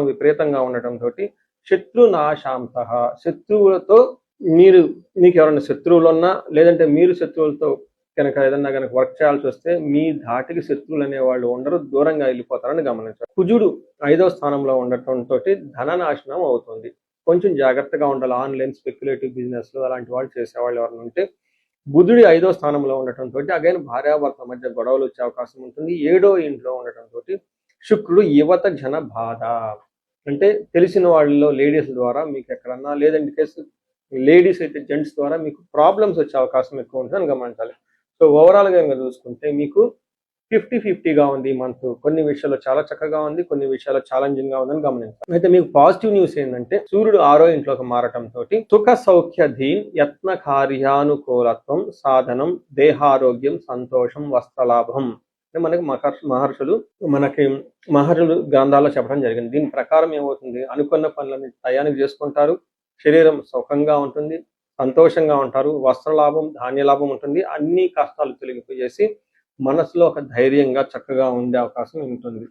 విపరీతంగా ఉండటంతో శత్రునాశాంత, శత్రువులతో మీకు ఎవరైనా శత్రువులు ఉన్నా, లేదంటే మీరు శత్రువులతో కనుక ఏదన్నా కనుక వర్క్ చేయాల్సి వస్తే మీ ధాటికి శత్రువులు అనేవాళ్ళు ఉండరు, దూరంగా వెళ్ళిపోతారని గమనించాలి. కుజుడు 5వ స్థానంలో ఉండటంతో ధన నాశనం అవుతుంది. కొంచెం జాగ్రత్తగా ఉండాలి. ఆన్లైన్ స్పెక్యులేటివ్ బిజినెస్లు అలాంటి వాళ్ళు చేసేవాళ్ళు ఎవరైనా ఉంటే. బుధుడి 5వ స్థానంలో ఉండటంతో అగైన్ భార్యాభర్తల మధ్య గొడవలు వచ్చే అవకాశం ఉంటుంది. 7వ ఇంట్లో ఉండటంతో శుక్రుడు యువత జన బాధ, అంటే తెలిసిన వాళ్ళలో లేడీస్ ద్వారా మీకు ఎక్కడన్నా, లేదంటే కేసు లేడీస్ అయితే జెంట్స్ ద్వారా మీకు ప్రాబ్లమ్స్ వచ్చే అవకాశం ఎక్కువ ఉంటుందని గమనించాలి. సో ఓవరాల్గా చూసుకుంటే మీకు 50-50గా ఉంది ఈ మంత్. కొన్ని విషయాల్లో చాలా చక్కగా ఉంది, కొన్ని విషయాల్లో ఛాలెంజింగ్ గా ఉందని గమనించాలి. అయితే మీకు పాజిటివ్ న్యూస్ ఏంటంటే సూర్యుడు 6వ ఇంట్లోకి మారటంతో సుఖ సౌఖ్య ధీన్ యత్న కార్యానుకూలత్వం సాధనం దేహారోగ్యం సంతోషం వస్త్రలాభం మనకి మహర్షులు గ్రంథాల్లో చెప్పడం జరిగింది. దీని ప్రకారం ఏమవుతుంది, అనుకున్న పనులని టయానికి చేసుకుంటారు, శరీరం సుఖంగా ఉంటుంది, సంతోషంగా ఉంటారు, వస్త్రలాభం ధాన్యలాభం ఉంటుంది, అన్ని కష్టాలు తొలగిపోయేసి మనసులో ఒక ధైర్యంగా చక్కగా ఉండే అవకాశం ఉంటుంది.